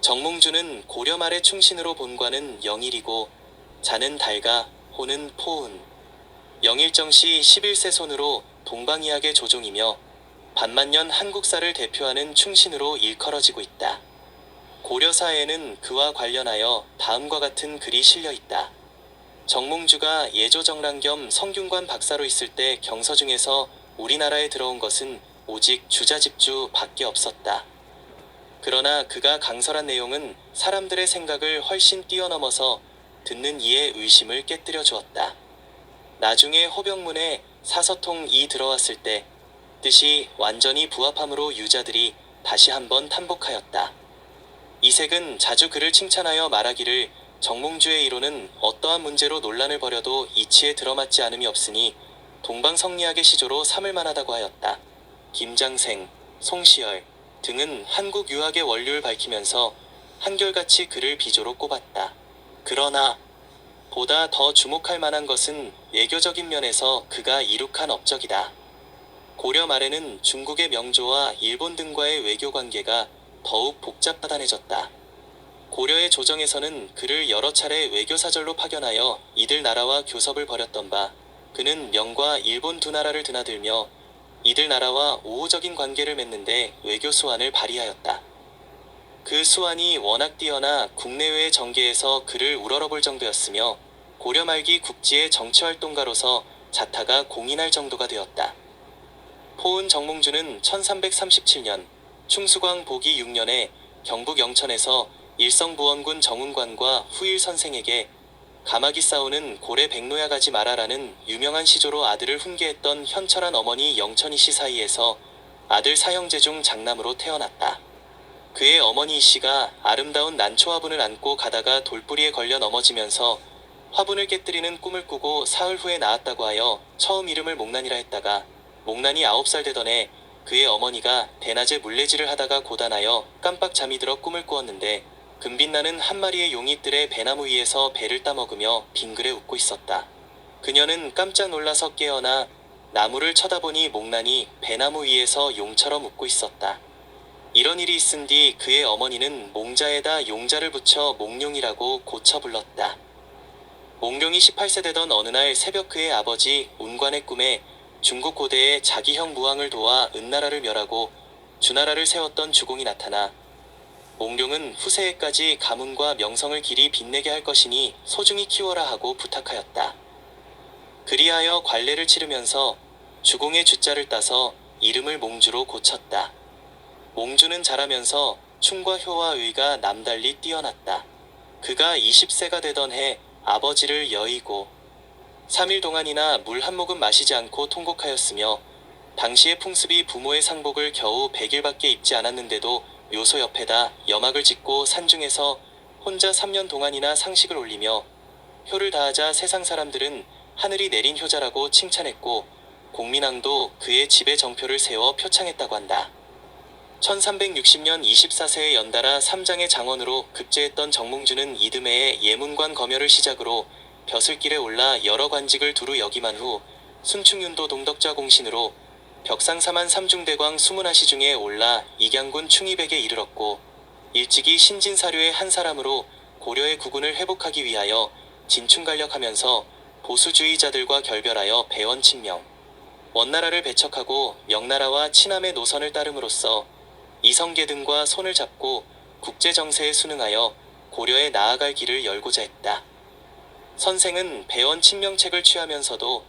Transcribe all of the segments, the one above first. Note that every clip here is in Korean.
정몽주는 고려 말의 충신으로 본관은 영일이고 자는 달가 호는 포운. 영일정씨 11세 손으로 동방이학의 조종이며 반만년 한국사를 대표하는 충신으로 일컬어지고 있다. 고려사에는 그와 관련하여 다음과 같은 글이 실려 있다. 정몽주가 예조정랑 겸 성균관 박사로 있을 때 경서 중에서 우리나라에 들어온 것은 오직 주자집주 밖에 없었다. 그러나 그가 강설한 내용은 사람들의 생각을 훨씬 뛰어넘어서 듣는 이의 의심을 깨뜨려 주었다. 나중에 호병문에 사서통이 들어왔을 때 뜻이 완전히 부합함으로 유자들이 다시 한번 탄복하였다. 이색은 자주 그를 칭찬하여 말하기를 정몽주의 이론은 어떠한 문제로 논란을 벌여도 이치에 들어맞지 않음이 없으니 동방성리학의 시조로 삼을 만하다고 하였다. 김장생, 송시열 등은 한국 유학의 원류를 밝히면서 한결같이 그를 비조로 꼽았다. 그러나 보다 더 주목할 만한 것은 외교적인 면에서 그가 이룩한 업적이다. 고려 말에는 중국의 명조와 일본 등과의 외교 관계가 더욱 복잡하단해졌다. 고려의 조정에서는 그를 여러 차례 외교사절로 파견하여 이들 나라와 교섭을 벌였던 바 그는 명과 일본 두 나라를 드나들며 이들 나라와 우호적인 관계를 맺는데 외교 수완을 발휘하였다. 그 수완이 워낙 뛰어나 국내외의 정계에서 그를 우러러볼 정도였으며 고려 말기 국지의 정치활동가로서 자타가 공인할 정도가 되었다. 포은 정몽주는 1337년 충수광 보기 6년에 경북 영천에서 일성부원군 정운관과 후일 선생에게 가마기 싸우는 고래 백노야 가지 마라라는 유명한 시조로 아들을 훈계했던 현철한 어머니 영천이씨 사이에서 아들 사형제 중 장남으로 태어났다. 그의 어머니 이씨가 아름다운 난초 화분을 안고 가다가 돌뿌리에 걸려 넘어지면서 화분을 깨뜨리는 꿈을 꾸고 사흘 후에 낳았다고 하여 처음 이름을 목난이라 했다가 목난이 9살 되던 해 그의 어머니가 대낮에 물레질을 하다가 고단하여 깜빡 잠이 들어 꿈을 꾸었는데 금빛나는 한 마리의 용이 뜰에 배나무 위에서 배를 따먹으며 빙그레 웃고 있었다. 그녀는 깜짝 놀라서 깨어나 나무를 쳐다보니 목난이 배나무 위에서 용처럼 웃고 있었다. 이런 일이 있은 뒤 그의 어머니는 몽자에다 용자를 붙여 몽룡이라고 고쳐 불렀다. 몽룡이 18세 되던 어느 날 새벽 그의 아버지 운관의 꿈에 중국 고대에 자기 형 무왕을 도와 은나라를 멸하고 주나라를 세웠던 주공이 나타나 몽룡은 후세에까지 가문과 명성을 길이 빛내게 할 것이니 소중히 키워라 하고 부탁하였다. 그리하여 관례를 치르면서 주공의 주자를 따서 이름을 몽주로 고쳤다. 몽주는 자라면서 충과 효와 의가 남달리 뛰어났다. 그가 20세가 되던 해 아버지를 여의고 3일 동안이나 물 한 모금 마시지 않고 통곡하였으며 당시의 풍습이 부모의 상복을 겨우 100일밖에 입지 않았는데도 묘소 옆에다 여막을 짓고 산중에서 혼자 3년 동안이나 상식을 올리며 효를 다하자 세상 사람들은 하늘이 내린 효자라고 칭찬했고 공민왕도 그의 집에 정표를 세워 표창했다고 한다. 1360년 24세에 연달아 삼장의 장원으로 급제했던 정몽주는 이듬해에 예문관 검열을 시작으로 벼슬길에 올라 여러 관직을 두루 역임한 후 순충윤도 동덕자 공신으로 벽상사만 삼중대광 20하시 중에 올라 익양군 충의백에 이르렀고 일찍이 신진사료의 한 사람으로 고려의 국운을 회복하기 위하여 진충간력하면서 보수주의자들과 결별하여 배원친명, 원나라를 배척하고 명나라와 친함의 노선을 따름으로써 이성계 등과 손을 잡고 국제정세에 순응하여 고려에 나아갈 길을 열고자 했다. 선생은 배원 친명책을 취하면서도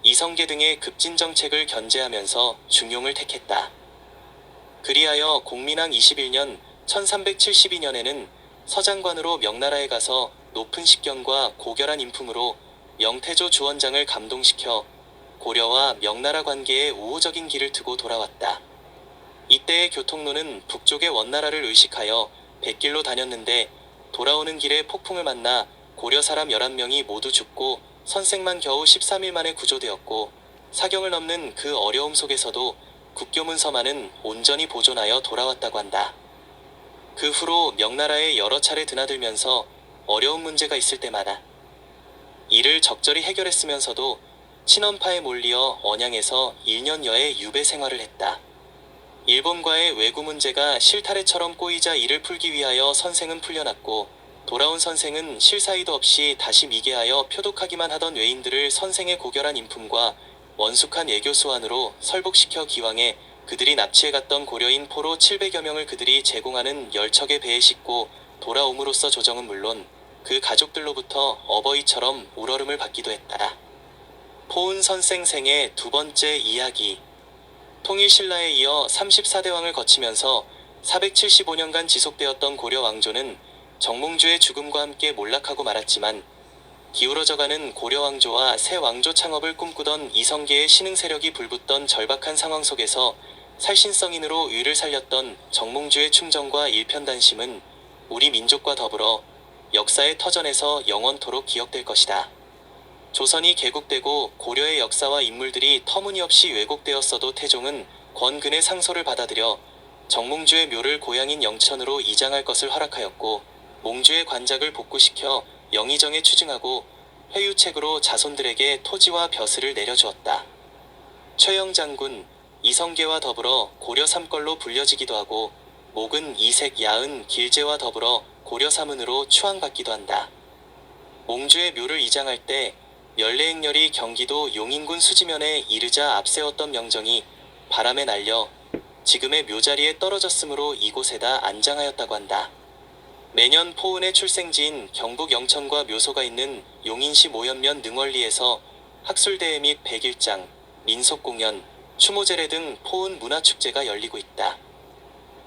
이성계 등의 급진정책을 견제하면서 중용을 택했다. 그리하여 공민왕 21년 1372년에는 서장관으로 명나라에 가서 높은 식견과 고결한 인품으로 명태조 주원장을 감동시켜 고려와 명나라 관계에 우호적인 길을 트고 돌아왔다. 이때의 교통로는 북쪽의 원나라를 의식하여 백길로 다녔는데 돌아오는 길에 폭풍을 만나 고려 사람 11명이 모두 죽고 선생만 겨우 13일 만에 구조되었고 사경을 넘는 그 어려움 속에서도 국교문서만은 온전히 보존하여 돌아왔다고 한다. 그 후로 명나라에 여러 차례 드나들면서 어려운 문제가 있을 때마다 이를 적절히 해결했으면서도 친원파에 몰리어 언양에서 1년여의 유배 생활을 했다. 일본과의 외구 문제가 실타래처럼 꼬이자 이를 풀기 위하여 선생은 풀려났고, 돌아온 선생은 실사의도 없이 다시 미개하여 표독하기만 하던 외인들을 선생의 고결한 인품과 원숙한 애교 수완으로 설복시켜 기왕에 그들이 납치해갔던 고려인 포로 700여 명을 그들이 제공하는 열척의 배에 싣고 돌아옴으로써 조정은 물론 그 가족들로부터 어버이처럼 울얼음을 받기도 했다. 포은 선생 생의 두 번째 이야기. 통일신라에 이어 34대왕을 거치면서 475년간 지속되었던 고려 왕조는 정몽주의 죽음과 함께 몰락하고 말았지만, 기울어져가는 고려 왕조와 새 왕조 창업을 꿈꾸던 이성계의 신흥 세력이 불붙던 절박한 상황 속에서 살신성인으로 위를 살렸던 정몽주의 충정과 일편단심은 우리 민족과 더불어 역사의 터전에서 영원토록 기억될 것이다. 조선이 개국되고 고려의 역사와 인물들이 터무니없이 왜곡되었어도 태종은 권근의 상소를 받아들여 정몽주의 묘를 고향인 영천으로 이장할 것을 허락하였고, 몽주의 관작을 복구시켜 영의정에 추증하고 회유책으로 자손들에게 토지와 벼슬을 내려주었다. 최영 장군, 이성계와 더불어 고려 삼걸로 불려지기도 하고, 목은 이색 야은 길제와 더불어 고려 삼은으로 추앙받기도 한다. 몽주의 묘를 이장할 때 열레행렬이 경기도 용인군 수지면에 이르자 앞세웠던 명정이 바람에 날려 지금의 묘자리에 떨어졌으므로 이곳에다 안장하였다고 한다. 매년 포은의 출생지인 경북 영천과 묘소가 있는 용인시 모현면 능월리에서 학술대회 및 백일장, 민속공연, 추모제례 등 포은 문화축제가 열리고 있다.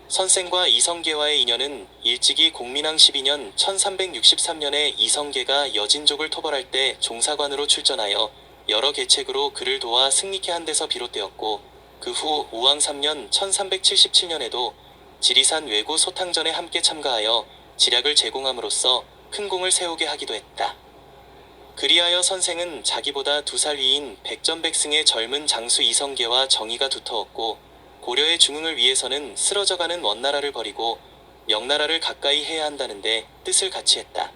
선생과 이성계와의 인연은 일찍이 공민왕 12년 1363년에 이성계가 여진족을 토벌할 때 종사관으로 출전하여 여러 계책으로 그를 도와 승리케 한 데서 비롯되었고, 그 후 우왕 3년 1377년에도 지리산 외구 소탕전에 함께 참가하여 지략을 제공함으로써 큰 공을 세우게 하기도 했다. 그리하여 선생은 자기보다 2살 위인 백전백승의 젊은 장수 이성계와 정의가 두터웠고, 고려의 중흥을 위해서는 쓰러져가는 원나라를 버리고 명나라를 가까이 해야 한다는데 뜻을 같이 했다.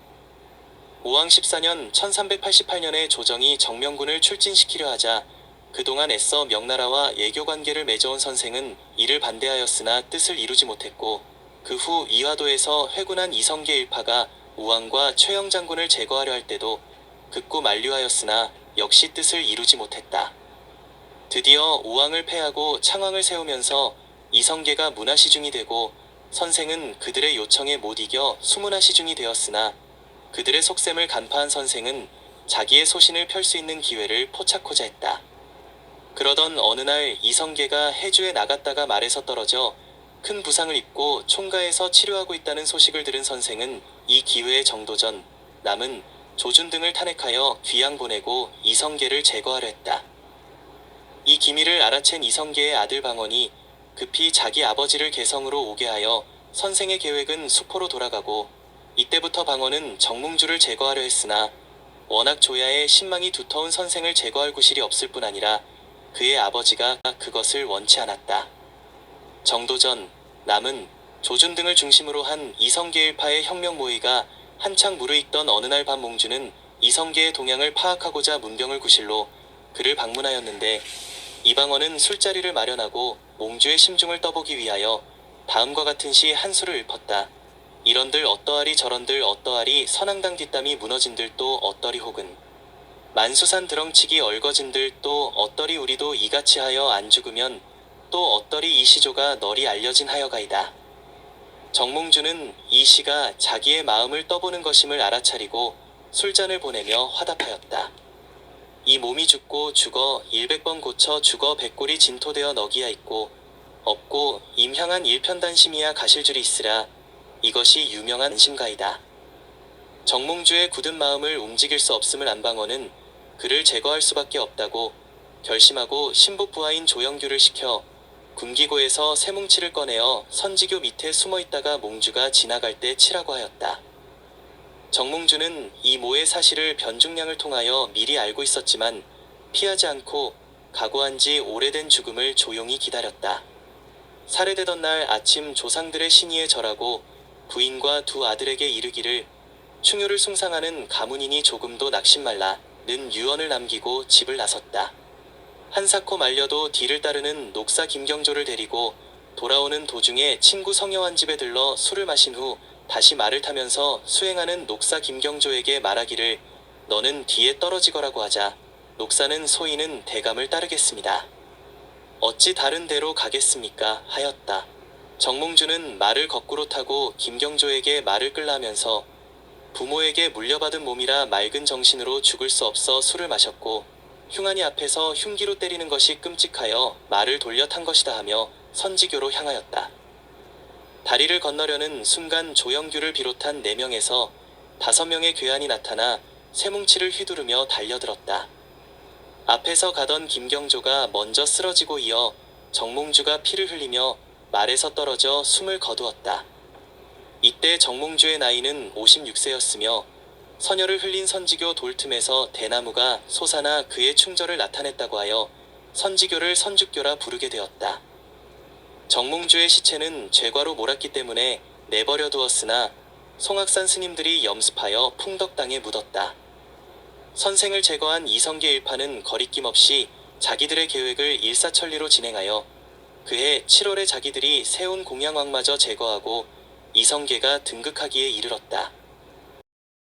우왕 14년 1388년에 조정이 정명군을 출진시키려 하자 그동안 애써 명나라와 애교관계를 맺어온 선생은 이를 반대하였으나 뜻을 이루지 못했고, 그 후 이화도에서 회군한 이성계 일파가 우왕과 최영 장군을 제거하려 할 때도 극구 만류하였으나 역시 뜻을 이루지 못했다. 드디어 우왕을 패하고 창왕을 세우면서 이성계가 문화시중이 되고, 선생은 그들의 요청에 못 이겨 수문화시중이 되었으나 그들의 속셈을 간파한 선생은 자기의 소신을 펼 수 있는 기회를 포착하고자 했다. 그러던 어느 날 이성계가 해주에 나갔다가 말에서 떨어져 큰 부상을 입고 총가에서 치료하고 있다는 소식을 들은 선생은 이 기회에 정도전, 남은, 조준 등을 탄핵하여 귀양 보내고 이성계를 제거하려 했다. 이 기밀을 알아챈 이성계의 아들 방언이 급히 자기 아버지를 개성으로 오게 하여 선생의 계획은 수포로 돌아가고, 이때부터 방언은 정몽주를 제거하려 했으나 워낙 조야에 신망이 두터운 선생을 제거할 구실이 없을 뿐 아니라 그의 아버지가 그것을 원치 않았다. 정도전, 남은, 조준 등을 중심으로 한 이성계 일파의 혁명 모의가 한창 무르익던 어느 날 밤 몽주는 이성계의 동향을 파악하고자 문병을 구실로 그를 방문하였는데, 이방원은 술자리를 마련하고 몽주의 심중을 떠보기 위하여 다음과 같은 시 한 수를 읊었다. 이런들 어떠하리 저런들 어떠하리 선앙당 뒷담이 무너진들 또 어떠리 혹은 만수산 드렁치기 얼거진들 또 어떠리 우리도 이같이 하여 안 죽으면 또 어떠리 이 시조가 널이 알려진 하여가이다. 정몽주는 이 시가 자기의 마음을 떠보는 것임을 알아차리고 술잔을 보내며 화답하였다. 이 몸이 죽고 죽어 100번 고쳐 죽어 백골이 진토되어 너기야 있고 없고 임향한 일편단심이야 가실 줄이 있으라. 이것이 유명한 안심가이다. 정몽주의 굳은 마음을 움직일 수 없음을 안 방언은 그를 제거할 수밖에 없다고 결심하고 신부 부하인 조영규를 시켜 군기고에서 쇠뭉치를 꺼내어 선지교 밑에 숨어있다가 몽주가 지나갈 때 치라고 하였다. 정몽주는 이 모의 사실을 변중량을 통하여 미리 알고 있었지만 피하지 않고 각오한 지 오래된 죽음을 조용히 기다렸다. 살해되던 날 아침 조상들의 신의에 절하고 부인과 두 아들에게 이르기를 충효를 숭상하는 가문인이 조금도 낙심 말라 는 유언을 남기고 집을 나섰다. 한사코 말려도 뒤를 따르는 녹사 김경조를 데리고 돌아오는 도중에 친구 성여환 집에 들러 술을 마신 후 다시 말을 타면서 수행하는 녹사 김경조에게 말하기를 너는 뒤에 떨어지거라고 하자 녹사는 소인은 대감을 따르겠습니다. 어찌 다른 데로 가겠습니까? 하였다. 정몽주는 말을 거꾸로 타고 김경조에게 말을 끌라 하면서 부모에게 물려받은 몸이라 맑은 정신으로 죽을 수 없어 술을 마셨고 흉한이 앞에서 흉기로 때리는 것이 끔찍하여 말을 돌려 탄 것이다 하며 선지교로 향하였다. 다리를 건너려는 순간 조영규를 비롯한 4명에서 5명의 괴한이 나타나 쇠뭉치를 휘두르며 달려들었다. 앞에서 가던 김경조가 먼저 쓰러지고 이어 정몽주가 피를 흘리며 말에서 떨어져 숨을 거두었다. 이때 정몽주의 나이는 56세였으며 선혈을 흘린 선지교 돌틈에서 대나무가 솟아나 그의 충절을 나타냈다고 하여 선지교를 선죽교라 부르게 되었다. 정몽주의 시체는 죄과로 몰았기 때문에 내버려 두었으나 송악산 스님들이 염습하여 풍덕당에 묻었다. 선생을 제거한 이성계 일파는 거리낌 없이 자기들의 계획을 일사천리로 진행하여 그해 7월에 자기들이 세운 공양왕마저 제거하고 이성계가 등극하기에 이르렀다.